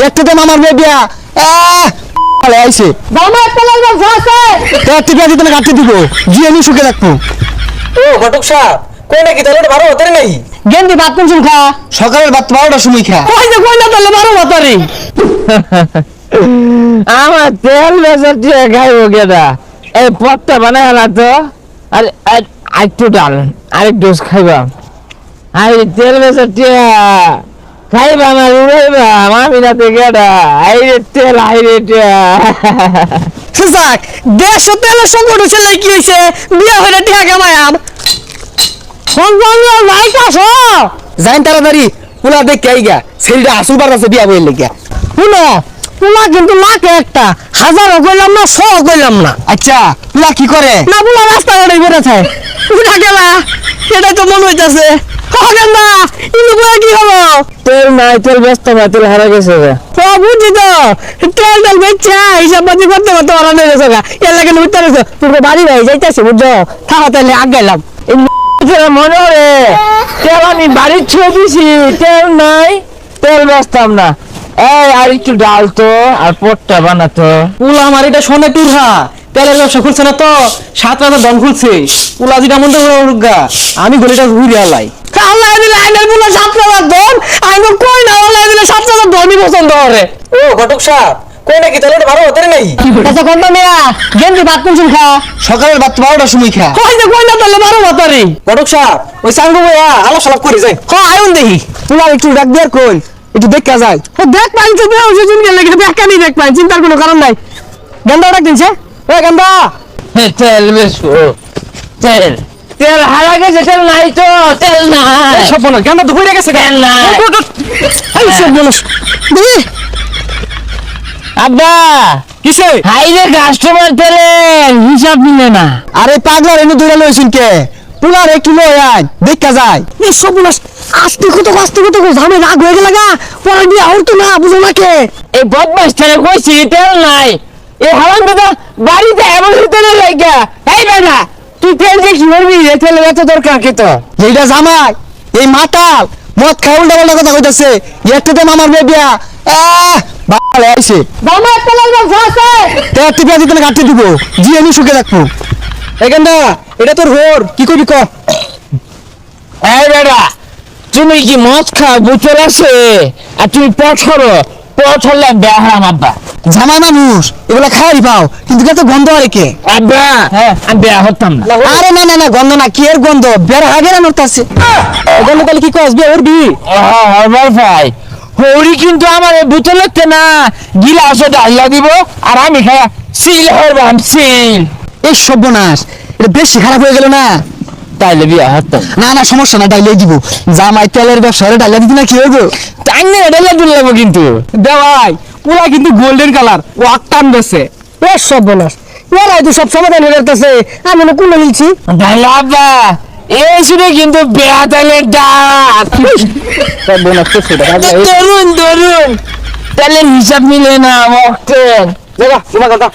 একটু তো আমার বেবিয়া আইছে জামাই তেলের ব্যবসা আছে একটু পেঁয়াজি তুমি কাটতে দিব জি আমি সুখে রাখবো। ও ঘটক সাহেব কই নাকি তাহলে ভালো হতে নাই গেন্দি ভাত কোন খা সকালের ভাত 12টার সময় খা। কই না তাহলে 12 বাতারি আমার তেল বেচার টিয়া খাইব কেডা? এই পথটা বানায় না তো। আর একটু ডাল আরেক ডোজ খাইবা। আর তেল বেচার টিয়া খাইবা না উড়াইবা মামি না কেডা? আইরে তেল আইরে টিয়া সুজাক দেশ তেলের সংকট ছেলে কি হইছে বিয়া হইরা টিয়া কামায়াম সংকট লাইট আসো যাইন তাড়াতাড়ি পুলা দেখ কে আইগা সেলটা আসল বার আছে বিয়া বইল লাগিয়া। শুনো পুলা কিন্তু লাখে একটা হাজারও কইলাম না 100 কইলাম না। আচ্ছা পুলা কি করে? না পুলা রাস্তা ঘাটে বেড়াছে উঠা গেলা সেটাই তো মনে হইতাছে গেন্দা ইনু বলে কি হলো তেল নাই তেল ব্যস্ত না তেল হারা গেছে রে। তো বুঝি তো তেল তেল বেচা হিসাব পাতি করতে করতে ওরা নিয়ে গেছে গা এর লাগে উঠতে গেছে তোর বাড়ি ভাই যাইতেছে বুঝছো থাকা তাহলে আগাইলাম মনে রে তেল আমি বাড়ির ছুঁয়ে দিছি তেল নাই তেল বেচতাম না। এই আর একটু ডাল তো আর পোটটা বানাতো। পুলা আমার এটা সোনা টুরহা তেলের ব্যবসা খুলছে না তো 7 রাতে দম খুলছে পুলা যেটা মন গা আমি গলিটা ঘুরে আলাই আল্লাহ দিলে আইনের পুলা 7,000 দম আইন কই না আল্লাহ দিলে 7,000 দমই পছন্দ করে ও ঘটক সাহেব কই নাকি তাহলে ভালো হতে নাই আচ্ছা কোনটা মিয়া গেন্দি ভাত কোন খা সকালের ভাত 12টার সময় খা। কই না তাহলে 12 বাতারি ঘটক সাহেব ওই সাঙ্গু ভাইয়া আলাপ সালাপ করে যাই আয়ুন দেখি পুলা একটু ডাক দিয়ার কই একটু দেখা যায়। দেখ পাইন তো বেও যেদিন গেলে কিন্তু বেকানি দেখ পাইন চিন্তার কোনো কারণ নাই গেন্দা ডাক দিনছে এ গেন্দা তেল বেচবো তেল তেল হারা গেছে তেল নাই তো তেল নাই সব বলো কেন তো হয়ে গেছে তেল নাই। এই সব বলস দেখি আব্বা কিসে হাইরে কাস্টমার তেলের হিসাব নিলে না। আরে পাগলা এনে দৌড়া লইছিন কে পুলা রে কিলো আইন দেখা যায়। এই সব বলস আস্তে কত ঝামে রাগ হয়ে গেল গা পরে দিয়ে আর তো না বুঝো না কে এই বদমাস তেলে কইছি তেল নাই এই হালান দাদা বাড়িতে এমন তেল লাগা এই বেটা তুই তেল যে কি করবি রে তেলের এত দরকার কি তো? এইটা জামাই এই মাতাল মদ খাই উল্টা পাল্টা কথা কইতাছে একটু তো আমার বেবিয়া ভালো আইছে জামাই তেলের ব্যবসা আছে একটু পেঁয়াজি তুমি কাটতে দিব জি আমি সুখে রাখবো। এখানটা এটা তোর হোর কি করবি ক এই বেটা তুমি কি মদ খাও বুঝতে আছে আর তুমি পথ হলে বেহারাম আব্বা জামাই মানুষ এগুলা খাওয়াই পাও কিন্তু কত গন্ধ আর কে। আব্বা হ্যাঁ আমি বেয়া হতাম না। আরে না গন্ধ না কি এর গন্ধ বের আগে না নড়তাছে গন্ধ তাহলে কি কস বিয়ে উঠবি হরবার ভাই হরি কিন্তু আমার বোতলতে না গিলাসে ডাইলা দিব আর আমি খায়া সিল হরবাম সিল। এই সর্বনাশ এটা বেশি খারাপ হয়ে গেল না। তাইলে বিয়া হতাম না সমস্যা না ডাইলে দিব জামাই তেলের ব্যবসা ডাইলা দিতে না কি হইব তাই না ডাইলা দিল লাগবো কিন্তু দেওয়াই পুরা কিন্তু গোল্ডেন কালার ও আটটান বেছে এ সব বলস এরাই তো সব সমাধান হয়ে যাচ্ছে আমি না কোন বলছি ডাইলা আব্বা এই শুনে কিন্তু বেয়া তাইলে ডাক তরুণ তাহলে হিসাব মিলে না মক্তেন দেখা তোমার কথা